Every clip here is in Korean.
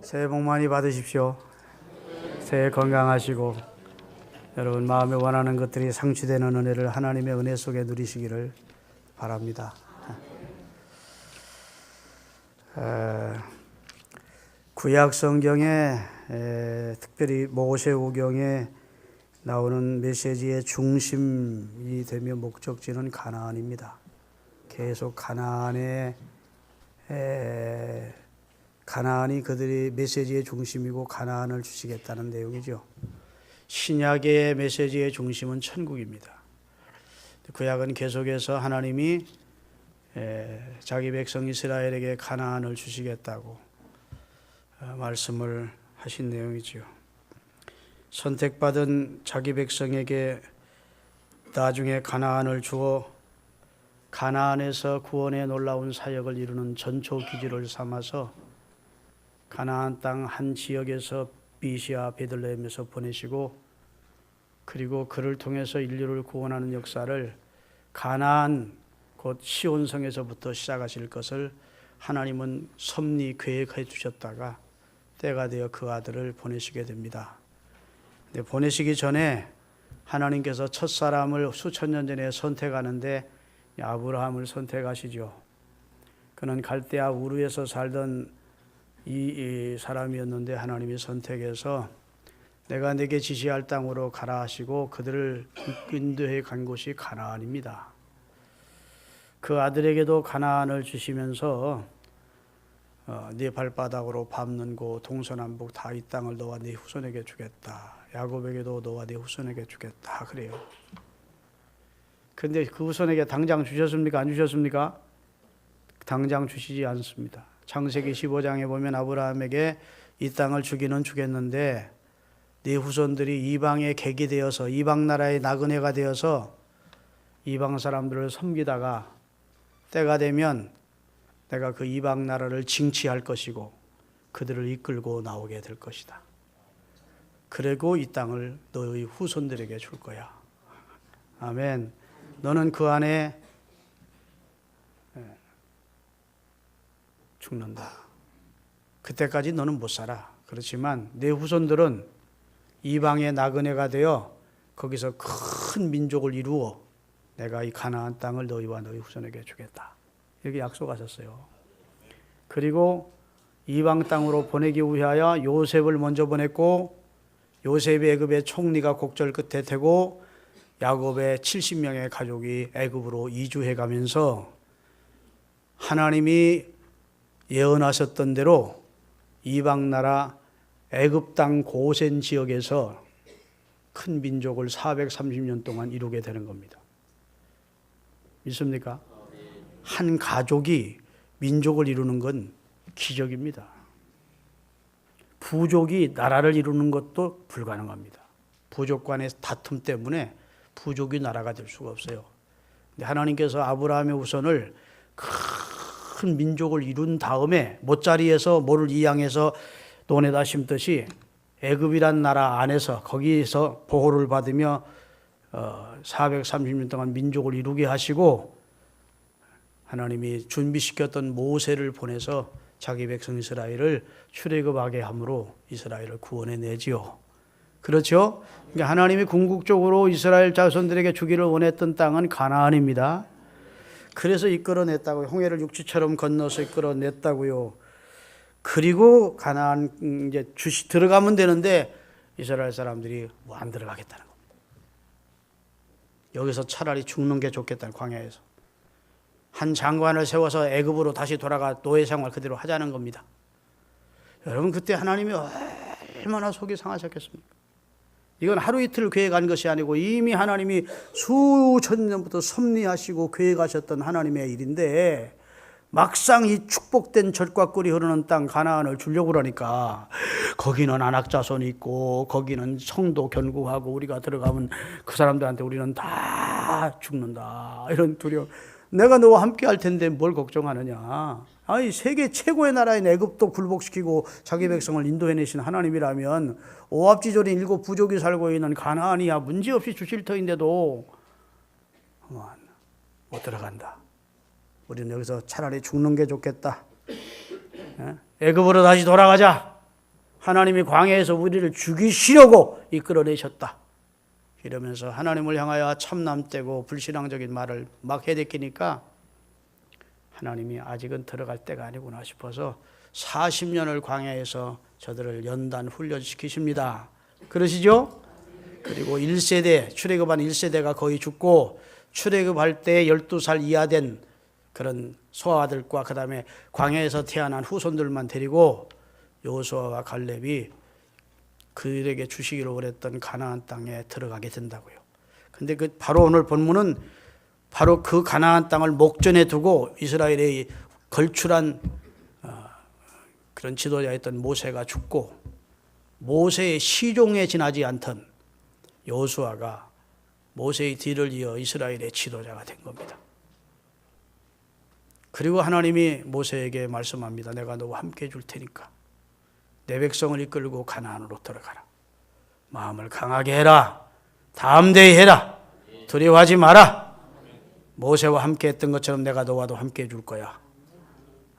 새해 복 많이 받으십시오. 새해 건강하시고 여러분 마음에 원하는 것들이 상취되는 은혜를 하나님의 은혜 속에 누리시기를 바랍니다. 구약 성경에 특별히 모세오경에 나오는 메시지의 중심이 되며 목적지는 가나안입니다. 계속 가나안이 그들의 메시지의 중심이고 가나안을 주시겠다는 내용이죠. 신약의 메시지의 중심은 천국입니다. 구약은 계속해서 하나님이 자기 백성 이스라엘에게 가나안을 주시겠다고 말씀을 하신 내용이지요. 선택받은 자기 백성에게 나중에 가나안을 주어 가나안에서 구원의 놀라운 사역을 이루는 전초 기지를 삼아서 가나안 땅 한 지역에서 비시아 베들레헴에서 보내시고 그리고 그를 통해서 인류를 구원하는 역사를 가나안 곧 시온성에서부터 시작하실 것을 하나님은 섭리 계획해 주셨다가 때가 되어 그 아들을 보내시게 됩니다. 근데 보내시기 전에 하나님께서 첫사람을 수천 년 전에 선택하는데 아브라함을 선택하시죠. 그는 갈대아 우르에서 살던 이 사람이었는데 하나님이 선택해서 내가 네게 지시할 땅으로 가라 하시고 그들을 인도해 간 곳이 가나안입니다. 그 아들에게도 가나안을 주시면서 네 발바닥으로 밟는 곳 동서남북 다 이 땅을 너와 네 후손에게 주겠다. 야곱에게도 너와 네 후손에게 주겠다 그래요. 그런데 그 후손에게 당장 주셨습니까? 안 주셨습니까? 당장 주시지 않습니다. 창세기 15장에 보면 아브라함에게 이 땅을 주기는 주겠는데 네 후손들이 이방의 객이 되어서 이방 나라의 나그네가 되어서 이방 사람들을 섬기다가 때가 되면 내가 그 이방 나라를 징치할 것이고 그들을 이끌고 나오게 될 것이다. 그리고 이 땅을 너희 후손들에게 줄 거야. 아멘. 너는 그 안에 죽는다. 그때까지 너는 못 살아. 그렇지만 내 후손들은 이방의 나그네가 되어 거기서 큰 민족을 이루어 내가 이 가나안 땅을 너희와 너희 후손에게 주겠다. 이렇게 약속하셨어요. 그리고 이방 땅으로 보내기 위하여 요셉을 먼저 보냈고 요셉이 애굽의 총리가 곡절 끝에 되고 야곱의 70명의 가족이 애굽으로 이주해 가면서 하나님이 예언하셨던 대로 이방 나라 애굽 땅 고센 지역에서 큰 민족을 430년 동안 이루게 되는 겁니다. 믿습니까? 한 가족이 민족을 이루는 건 기적입니다. 부족이 나라를 이루는 것도 불가능합니다. 부족 간의 다툼 때문에 부족이 나라가 될 수가 없어요. 근데 하나님께서 아브라함의 후손을 큰 민족을 이룬 다음에 못자리에서 모를 이양해서 논에다 심듯이 애굽이란 나라 안에서 거기에서 보호를 받으며 430년 동안 민족을 이루게 하시고 하나님이 준비시켰던 모세를 보내서 자기 백성 이스라엘을 출애굽하게 함으로 이스라엘을 구원해 내지요. 그렇죠? 그러니까 하나님이 궁극적으로 이스라엘 자손들에게 주기를 원했던 땅은 가나안입니다. 그래서 이끌어냈다고요. 홍해를 육지처럼 건너서 이끌어냈다고요. 그리고 가나안 이제 들어가면 되는데 이스라엘 사람들이 뭐 안 들어가겠다는 겁니다. 여기서 차라리 죽는 게 좋겠다는 광야에서 한 장관을 세워서 애굽으로 다시 돌아가 노예 생활 그대로 하자는 겁니다. 여러분 그때 하나님이 얼마나 속이 상하셨겠습니까? 이건 하루 이틀 계획한 것이 아니고 이미 하나님이 수천 년부터 섭리하시고 계획하셨던 하나님의 일인데 막상 이 축복된 젖과 꿀이 흐르는 땅 가나안을 주려고 그러니까 거기는 안악자손이 있고 거기는 성도 견고하고 우리가 들어가면 그 사람들한테 우리는 다 죽는다 이런 두려움. 내가 너와 함께 할 텐데 뭘 걱정하느냐. 아니 세계 최고의 나라인 애굽도 굴복시키고 자기 백성을 인도해내신 하나님이라면 오합지졸인 7 부족이 살고 있는 가나안이야 문제없이 주실 터인데도 못 들어간다. 우리는 여기서 차라리 죽는 게 좋겠다. 애굽으로 다시 돌아가자. 하나님이 광야에서 우리를 죽이시려고 이끌어내셨다. 이러면서 하나님을 향하여 참남되고 불신앙적인 말을 막 해댔기니까 하나님이 아직은 들어갈 때가 아니구나 싶어서 40년을 광야에서 저들을 연단 훈련시키십니다. 그러시죠? 그리고 1세대, 출애굽한 1세대가 거의 죽고 출애굽할 때 12살 이하 된 그런 소아들과 그 다음에 광야에서 태어난 후손들만 데리고 여호수아와 갈렙이 그들에게 주시기로 그랬던 가나안 땅에 들어가게 된다고요. 근데 그 바로 오늘 본문은 바로 그 가나안 땅을 목전에 두고 이스라엘의 걸출한 그런 지도자였던 모세가 죽고 모세의 시종에 지나지 않던 여호수아가 모세의 뒤를 이어 이스라엘의 지도자가 된 겁니다. 그리고 하나님이 모세에게 말씀합니다. 내가 너와 함께 해줄 테니까 내 백성을 이끌고 가나안으로 들어가라. 마음을 강하게 해라. 담대히 해라. 두려워하지 마라. 모세와 함께 했던 것처럼 내가 너와도 함께 해줄 거야.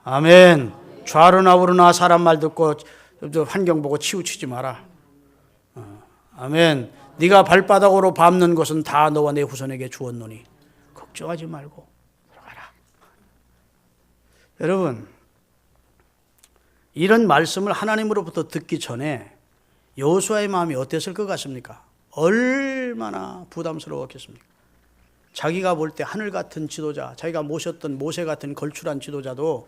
아멘. 좌로나 우로나 사람 말 듣고 환경 보고 치우치지 마라. 아멘. 네가 발바닥으로 밟는 것은 다 너와 내 후손에게 주었노니 걱정하지 말고 들어가라. 여러분, 이런 말씀을 하나님으로부터 듣기 전에 여호수아의 마음이 어땠을 것 같습니까? 얼마나 부담스러웠겠습니까? 자기가 볼 때 하늘 같은 지도자, 자기가 모셨던 모세 같은 걸출한 지도자도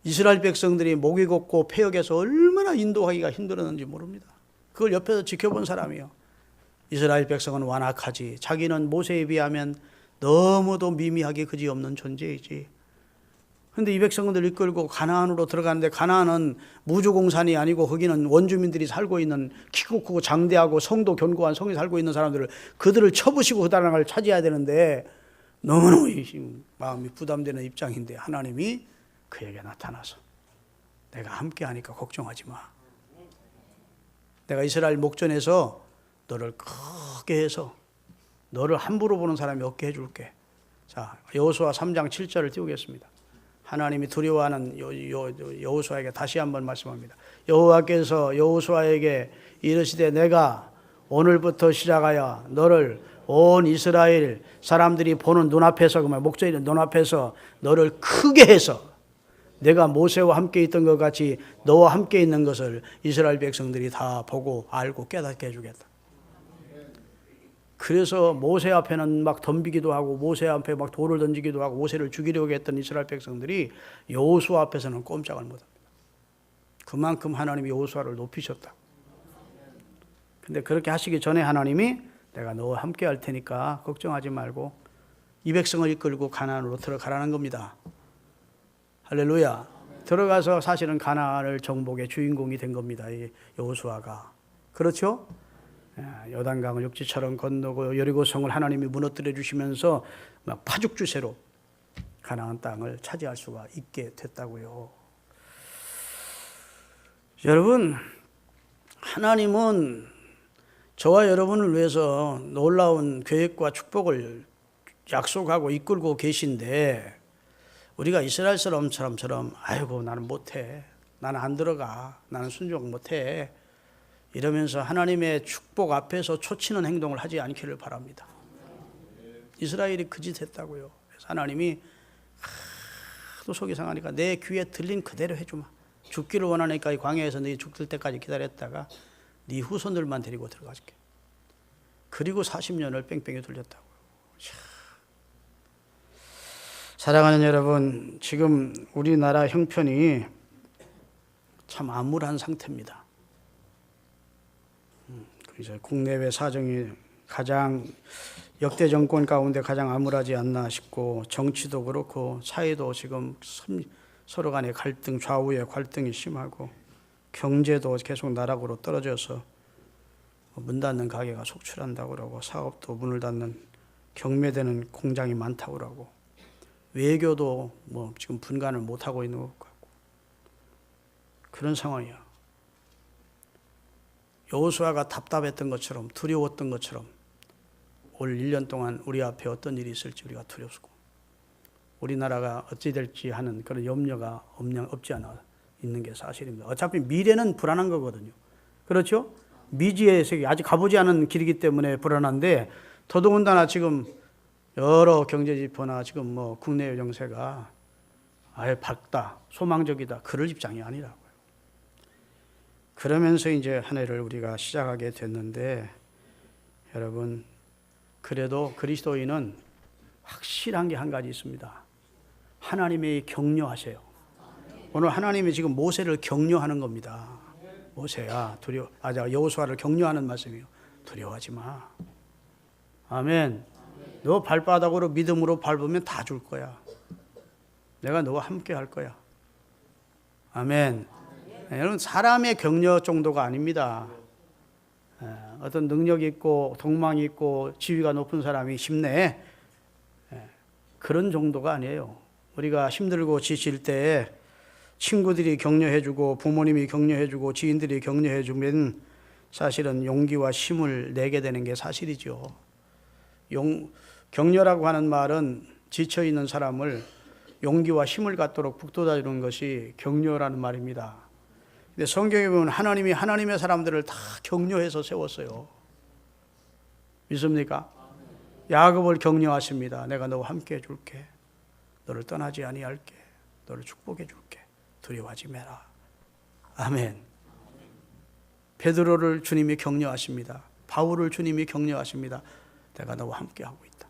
이스라엘 백성들이 목이 곱고 폐역해서 얼마나 인도하기가 힘들었는지 모릅니다. 그걸 옆에서 지켜본 사람이요. 이스라엘 백성은 완악하지, 자기는 모세에 비하면 너무도 미미하게 그지없는 존재이지. 그런데 이 백성들 이끌고 가나안으로 들어가는데 가나안은 무주공산이 아니고 거기는 원주민들이 살고 있는 키고 크고 장대하고 성도 견고한 성이 살고 있는 사람들을 그들을 쳐부시고 그 나라를 차지해야 되는데 너무너무 마음이 부담되는 입장인데 하나님이 그에게 나타나서 내가 함께하니까 걱정하지 마. 내가 이스라엘 목전에서 너를 크게 해서 너를 함부로 보는 사람이 없게 해줄게. 자, 여호수아 3장 7절을 띄우겠습니다. 하나님이 두려워하는 여호수아에게 다시 한번 말씀합니다. 여호와께서 여호수아에게 이르시되 내가 오늘부터 시작하여 너를 온 이스라엘 사람들이 보는 눈앞에서, 그러면 목전에 눈앞에서 너를 크게 해서 내가 모세와 함께 있던 것 같이 너와 함께 있는 것을 이스라엘 백성들이 다 보고 알고 깨닫게 해주겠다. 그래서 모세 앞에는 막 덤비기도 하고 모세 앞에 막 돌을 던지기도 하고 모세를 죽이려고 했던 이스라엘 백성들이 여호수아 앞에서는 꼼짝을 못합니다. 그만큼 하나님이 여호수아를 높이셨다. 근데 그렇게 하시기 전에 하나님이 내가 너와 함께 할 테니까 걱정하지 말고 이 백성을 이끌고 가나안으로 들어가라는 겁니다. 할렐루야. 들어가서 사실은 가나안을 정복의 주인공이 된 겁니다. 이 여호수아가. 그렇죠? 요단강을 육지처럼 건너고 여리고성을 하나님이 무너뜨려 주시면서 막 파죽주세로 가나안 땅을 차지할 수가 있게 됐다고요. 여러분, 하나님은 저와 여러분을 위해서 놀라운 계획과 축복을 약속하고 이끌고 계신데 우리가 이스라엘 사람처럼 아이고 나는 못해, 나는 안 들어가, 나는 순종 못해 이러면서 하나님의 축복 앞에서 초치는 행동을 하지 않기를 바랍니다. 이스라엘이 그 짓 했다고요. 그래서 하나님이 또 속이 상하니까 내 귀에 들린 그대로 해주마. 죽기를 원하니까 이 광야에서 네 죽을 때까지 기다렸다가 네 후손들만 데리고 들어가줄게. 그리고 40년을 뺑뺑이 돌렸다고요. 사랑하는 여러분, 지금 우리나라 형편이 참 암울한 상태입니다. 이제 국내외 사정이 가장 역대 정권 가운데 가장 암울하지 않나 싶고 정치도 그렇고 사회도 지금 서로 간의 갈등, 좌우의 갈등이 심하고 경제도 계속 나락으로 떨어져서 문 닫는 가게가 속출한다고 그러고 사업도 문을 닫는 경매되는 공장이 많다고 그러고 외교도 뭐 지금 분간을 못하고 있는 것 같고 그런 상황이야. 여호수아가 답답했던 것처럼 두려웠던 것처럼 올 1년 동안 우리 앞에 어떤 일이 있을지 우리가 두렵고 우리나라가 어찌 될지 하는 그런 염려가 없지 않아 있는 게 사실입니다. 어차피 미래는 불안한 거거든요. 그렇죠? 미지의 세계, 아직 가보지 않은 길이기 때문에 불안한데, 더더군다나 지금 여러 경제 지표나 지금 뭐 국내 정세가 아예 밝다, 소망적이다, 그럴 입장이 아니라고요. 그러면서 이제 한 해를 우리가 시작하게 됐는데, 여러분, 그래도 그리스도인은 확실한 게 한 가지 있습니다. 하나님이 격려하세요. 오늘 하나님이 지금 모세를 격려하는 겁니다. 모세야, 여호수아를 격려하는 말씀이요. 두려워하지 마. 아멘. 너 발바닥으로 믿음으로 밟으면 다 줄 거야. 내가 너와 함께 할 거야. 아멘. 여러분, 사람의 격려 정도가 아닙니다. 어떤 능력 있고 동망이 있고 지위가 높은 사람이 힘내, 그런 정도가 아니에요. 우리가 힘들고 지칠 때 친구들이 격려해주고 부모님이 격려해주고 지인들이 격려해주면 사실은 용기와 힘을 내게 되는 게 사실이죠. 격려라고 하는 말은 지쳐있는 사람을 용기와 힘을 갖도록 북돋아주는 것이 격려라는 말입니다. 근데 성경에 보면 하나님이 하나님의 사람들을 다 격려해서 세웠어요. 믿습니까? 야곱을 격려하십니다. 내가 너와 함께 해줄게. 너를 떠나지 아니할게. 너를 축복해 줄게. 두려워하지 마라. 아멘. 베드로를 주님이 격려하십니다. 바울을 주님이 격려하십니다. 내가 너와 함께 하고 있다.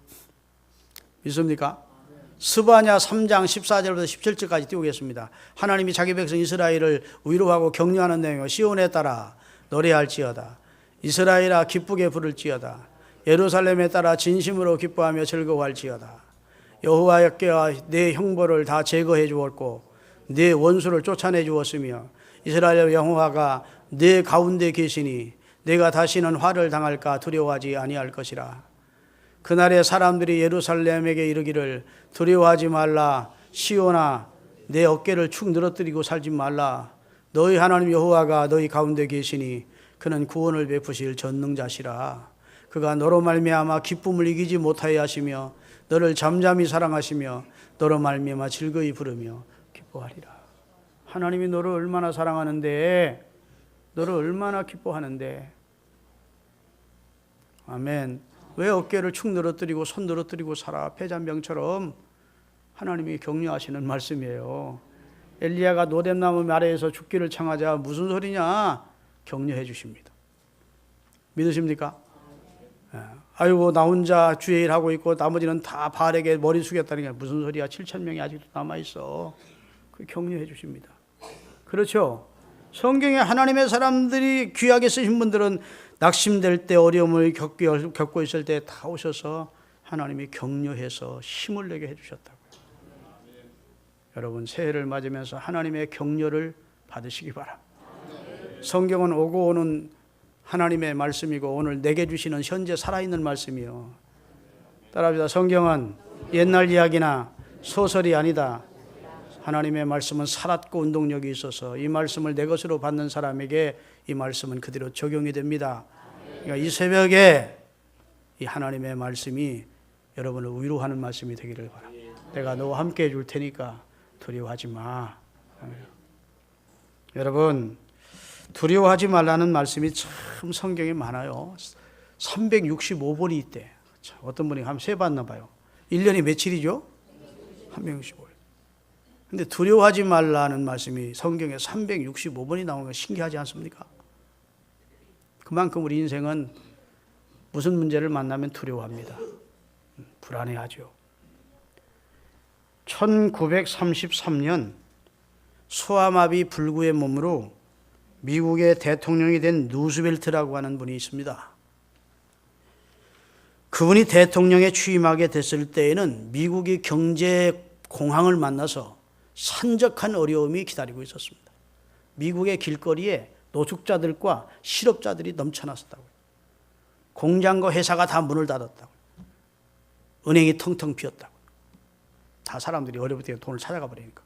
믿습니까? 스바냐 3장 14절부터 17절까지 띄우겠습니다. 하나님이 자기 백성 이스라엘을 위로하고 격려하는 내용을 시온에 따라 노래할지어다. 이스라엘아 기쁘게 부를지어다. 예루살렘에 따라 진심으로 기뻐하며 즐거워할지어다. 여호와께와 내 형벌을 다 제거해 주었고 내 원수를 쫓아내 주었으며 이스라엘 여호와가 내 가운데 계시니 내가 다시는 화를 당할까 두려워하지 아니할 것이라. 그날에 사람들이 예루살렘에게 이르기를 두려워하지 말라. 시온아 내 어깨를 축 늘어뜨리고 살지 말라. 너희 하나님 여호와가 너희 가운데 계시니 그는 구원을 베푸실 전능자시라. 그가 너로 말미암아 기쁨을 이기지 못하여 하시며 너를 잠잠히 사랑하시며 너로 말미암아 즐거이 부르며 기뻐하리라. 하나님이 너를 얼마나 사랑하는데, 너를 얼마나 기뻐하는데. 아멘. 왜 어깨를 축 늘어뜨리고 손 늘어뜨리고 살아? 폐잔병처럼. 하나님이 격려하시는 말씀이에요. 엘리야가 노뎀나무 아래에서 죽기를 청하자 무슨 소리냐? 격려해 주십니다. 믿으십니까? 아이고 나 혼자 주의 일 하고 있고 나머지는 다 바알에게 머리 숙였다는 게 무슨 소리야? 7,000명이 아직도 남아있어. 그 격려해 주십니다. 그렇죠? 성경에 하나님의 사람들이 귀하게 쓰신 분들은 낙심될 때 어려움을 겪고 있을 때 다 오셔서 하나님이 격려해서 힘을 내게 해주셨다고요. 여러분 새해를 맞으면서 하나님의 격려를 받으시기 바랍니다. 성경은 오고 오는 하나님의 말씀이고 오늘 내게 주시는 현재 살아있는 말씀이요. 따라합시다. 성경은 옛날 이야기나 소설이 아니다. 하나님의 말씀은 살았고 운동력이 있어서 이 말씀을 내 것으로 받는 사람에게 이 말씀은 그대로 적용이 됩니다. 그러니까 이 새벽에 이 하나님의 말씀이 여러분을 위로하는 말씀이 되기를 바랍니다. 내가 너와 함께 해줄 테니까 두려워하지 마. 여러분 두려워하지 말라는 말씀이 참 성경에 많아요. 365번이 있대. 어떤 분이 한번 세봤나 봐요. 1년이 며칠이죠? 365일. 근데 두려워하지 말라는 말씀이 성경에 365번이 나오는 거 신기하지 않습니까? 그만큼 우리 인생은 무슨 문제를 만나면 두려워합니다. 불안해하죠. 1933년 소아마비 불구의 몸으로 미국의 대통령이 된 루스벨트라고 하는 분이 있습니다. 그분이 대통령에 취임하게 됐을 때에는 미국이 경제 공황을 만나서 산적한 어려움이 기다리고 있었습니다. 미국의 길거리에 노숙자들과 실업자들이 넘쳐났었다고요. 공장과 회사가 다 문을 닫았다고요. 은행이 텅텅 비었다고요. 다 사람들이 어려울 때 돈을 찾아가 버리니까.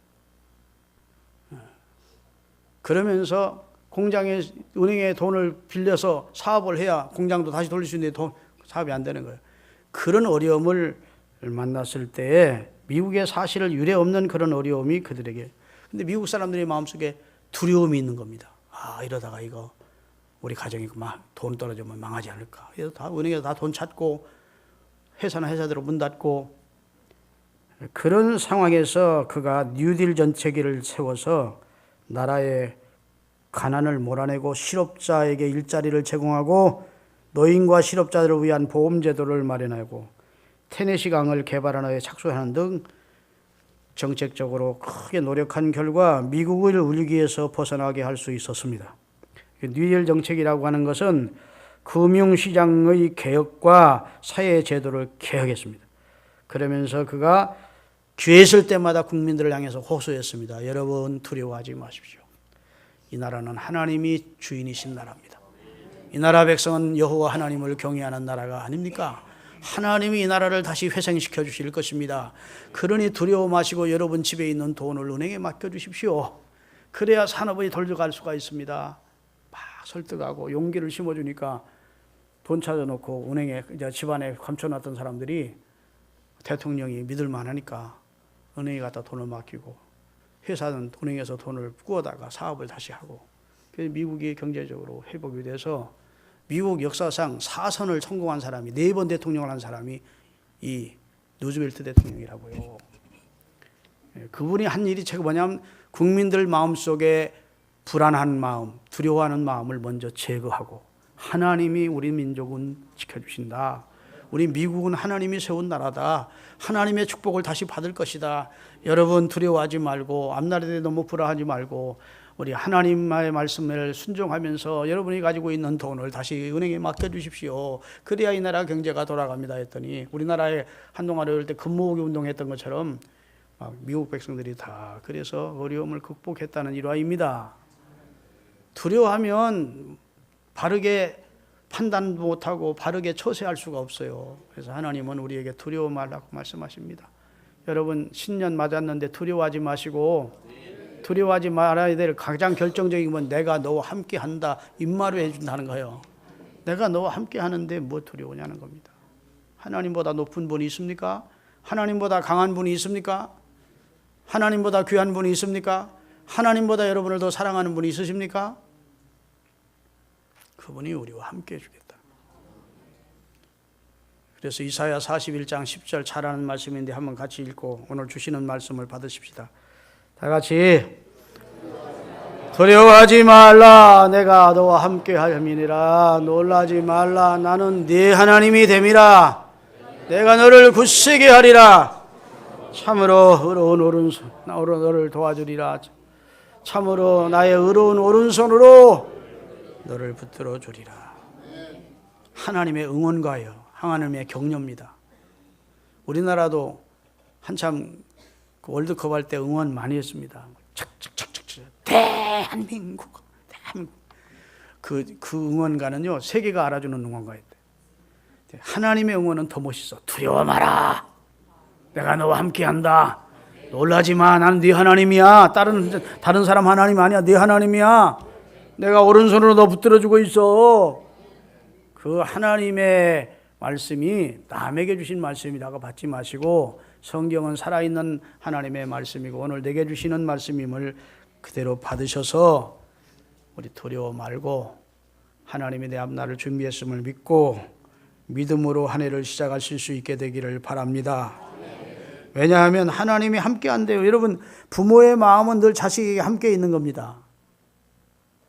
그러면서 은행에 돈을 빌려서 사업을 해야 공장도 다시 돌릴 수 있는데 사업이 안 되는 거예요. 그런 어려움을 만났을 때에 미국의 사실을 유례 없는 그런 어려움이 그들에게. 근데 미국 사람들의 마음속에 두려움이 있는 겁니다. 이러다가 이거 우리 가정이 돈 떨어지면 망하지 않을까. 그래서 다 은행에서 다 돈 찾고 회사나 회사대로 문 닫고, 그런 상황에서 그가 뉴딜 정책을 세워서 나라의 가난을 몰아내고 실업자에게 일자리를 제공하고 노인과 실업자들을 위한 보험제도를 마련하고 테네시 강을 개발하는 데 착수하는 등 정책적으로 크게 노력한 결과 미국을 위기에서 벗어나게 할 수 있었습니다. 뉴딜 정책이라고 하는 것은 금융시장의 개혁과 사회제도를 개혁했습니다. 그러면서 그가 기회 있을 때마다 국민들을 향해서 호소했습니다. 여러분 두려워하지 마십시오. 이 나라는 하나님이 주인이신 나라입니다. 이 나라 백성은 여호와 하나님을 경외하는 나라가 아닙니까? 하나님이 이 나라를 다시 회생시켜 주실 것입니다. 그러니 두려워 마시고 여러분 집에 있는 돈을 은행에 맡겨 주십시오. 그래야 산업이 돌아갈 수가 있습니다. 막 설득하고 용기를 심어주니까 돈 찾아놓고 은행에 이제 집안에 감춰놨던 사람들이 대통령이 믿을만하니까 은행에 갖다 돈을 맡기고 회사는 은행에서 돈을 꾸어다가 사업을 다시 하고, 그래서 미국이 경제적으로 회복이 돼서 미국 역사상 4선을 성공한 사람이 4번 대통령을 한 사람이 이 루즈벨트 대통령이라고요. 그분이 한 일이 뭐냐면 국민들 마음속에 불안한 마음, 두려워하는 마음을 먼저 제거하고 하나님이 우리 민족은 지켜주신다. 우리 미국은 하나님이 세운 나라다. 하나님의 축복을 다시 받을 것이다. 여러분 두려워하지 말고 앞날에 너무 불안하지 말고 우리 하나님의 말씀을 순종하면서 여러분이 가지고 있는 돈을 다시 은행에 맡겨주십시오. 그래야 이 나라 경제가 돌아갑니다 했더니 우리나라에 한동안 어릴 때 금모으기 운동했던 것처럼 미국 백성들이 다 그래서 어려움을 극복했다는 일화입니다. 두려워하면 바르게 판단도 못하고 바르게 처세할 수가 없어요. 그래서 하나님은 우리에게 두려워 말라고 말씀하십니다. 여러분 신년 맞았는데 두려워하지 마시고, 두려워하지 말아야 될 가장 결정적인 건 내가 너와 함께 한다 입마로 해준다는 거예요. 내가 너와 함께 하는데 뭐 두려우냐는 겁니다. 하나님보다 높은 분이 있습니까? 하나님보다 강한 분이 있습니까? 하나님보다 귀한 분이 있습니까? 하나님보다 여러분을 더 사랑하는 분이 있으십니까? 그분이 우리와 함께 해주겠다. 그래서 이사야 41장 10절 잘 아는 말씀인데 한번 같이 읽고 오늘 주시는 말씀을 받으십시다. 다 같이 두려워하지 말라 내가 너와 함께 함이니라. 놀라지 말라 나는 네 하나님이 됨이라. 내가 너를 굳세게 하리라. 참으로 의로운 오른손 너를 도와주리라. 참으로 나의 의로운 오른손으로 너를 붙들어 주리라. 하나님의 응원가예요. 하나님의 격려입니다. 우리나라도 한참 월드컵 할 때 응원 많이 했습니다. 착착착착 대한민국. 그 응원가는요 세계가 알아주는 응원가였대. 하나님의 응원은 더 멋있어. 두려워 마라. 내가 너와 함께한다. 놀라지 마. 나는 네 하나님이야. 다른 사람 하나님 아니야. 네 하나님이야. 내가 오른손으로 너 붙들어주고 있어. 그 하나님의 말씀이 남에게 주신 말씀이라고 받지 마시고 성경은 살아있는 하나님의 말씀이고 오늘 내게 주시는 말씀임을 그대로 받으셔서 우리 두려워 말고 하나님이 내 앞날을 준비했음을 믿고 믿음으로 한 해를 시작하실 수 있게 되기를 바랍니다. 왜냐하면 하나님이 함께 한대요. 여러분 부모의 마음은 늘 자식에게 함께 있는 겁니다.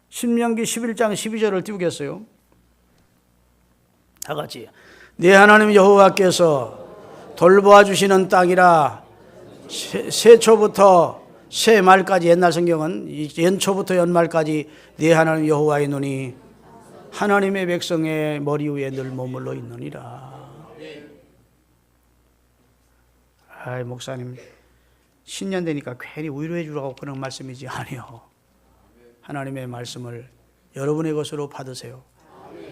신명기 11장 12절을 띄우겠어요? 다 같이 네 하나님 여호와께서 돌보아 주시는 땅이라. 새초부터 새말까지 옛날 성경은 연초부터 연말까지 네 하나님 여호와의 눈이 하나님의 백성의 머리 위에 늘 머물러 있느니라. 아이 목사님 신년 되니까 괜히 위로해 주라고 그런 말씀이지 아니요. 하나님의 말씀을 여러분의 것으로 받으세요.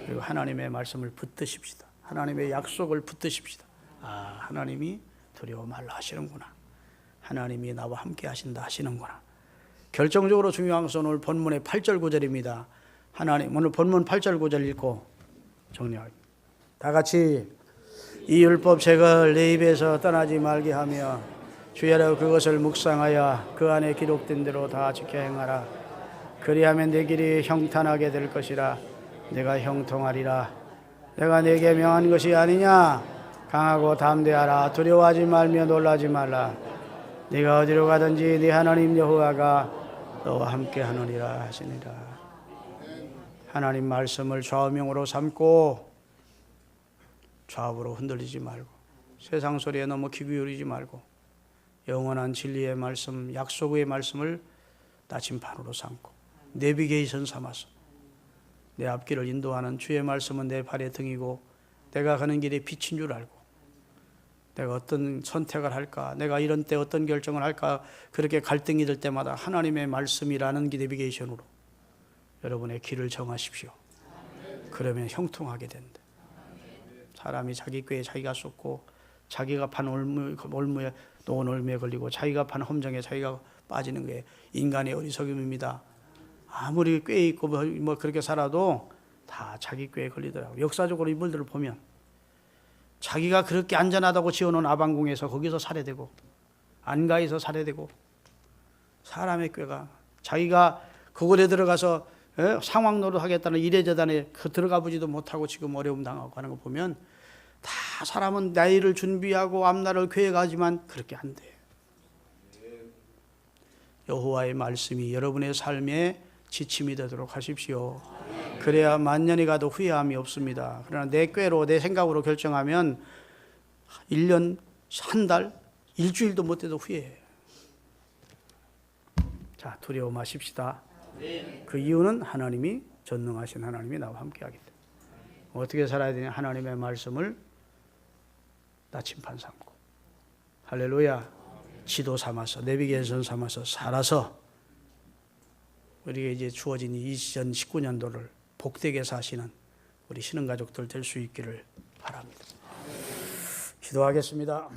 그리고 하나님의 말씀을 붙드십시다. 하나님의 약속을 붙드십시다. 하나님이 두려워 말라 하시는구나. 하나님이 나와 함께 하신다 하시는구나. 결정적으로 중요한 것은 오늘 본문의 8절 9절입니다. 하나님 오늘 본문 8절 9절 읽고 정리하겠습니다. 다 같이 이 율법책을 내 입에서 떠나지 말게 하며 주야로 그것을 묵상하여 그 안에 기록된 대로 다 지켜 행하라. 그리하면 내 길이 형탄하게 될 것이라. 내가 형통하리라. 내가 네게 명한 것이 아니냐. 강하고 담대하라. 두려워하지 말며 놀라지 말라. 네가 어디로 가든지 네 하나님 여호와가 너와 함께 하느니라 하시니라. 하나님 말씀을 좌우명으로 삼고 좌우로 흔들리지 말고 세상 소리에 너무 귀 기울이지 말고 영원한 진리의 말씀, 약속의 말씀을 나침반으로 삼고 내비게이션 삼아서 내 앞길을 인도하는 주의 말씀은 내 발의 등이고 내가 가는 길에 빛인 줄 알고 내가 어떤 선택을 할까, 내가 이런 때 어떤 결정을 할까, 그렇게 갈등이 될 때마다 하나님의 말씀이라는 내비게이션으로 여러분의 길을 정하십시오. 그러면 형통하게 된다. 사람이 자기 꾀에 자기가 쏟고 자기가 판 올무에 노은 올무에 걸리고 자기가 판 험정에 자기가 빠지는 게 인간의 어리석음입니다. 아무리 꾀에 있고 뭐 그렇게 살아도 다 자기 꾀에 걸리더라고요. 역사적으로 인물들을 보면 자기가 그렇게 안전하다고 지어놓은 아방궁에서 거기서 살해되고 안가에서 살해되고 사람의 꾀가 자기가 그곳에 들어가서 상황 노릇하겠다는 이래저단에 들어가 보지도 못하고 지금 어려움 당하고 하는 거 보면 다 사람은 내일을 준비하고 앞날을 계획하지만 그렇게 안 돼요. 여호와의 말씀이 여러분의 삶에 지침이 되도록 하십시오. 그래야 만년이 가도 후회함이 없습니다. 그러나 내 꾀로 내 생각으로 결정하면 1년, 한 달, 일주일도 못 돼도 후회해요. 자, 두려워 마십시다. 그 이유는 하나님이 전능하신 하나님이 나와 함께 하기 때문에. 어떻게 살아야 되냐? 하나님의 말씀을 나침반 삼고 할렐루야 지도 삼아서 내비게이션 삼아서 살아서 우리에게 이제 주어진 2019년도를 복되게 사시는 우리 신흥가족들 될 수 있기를 바랍니다. 기도하겠습니다.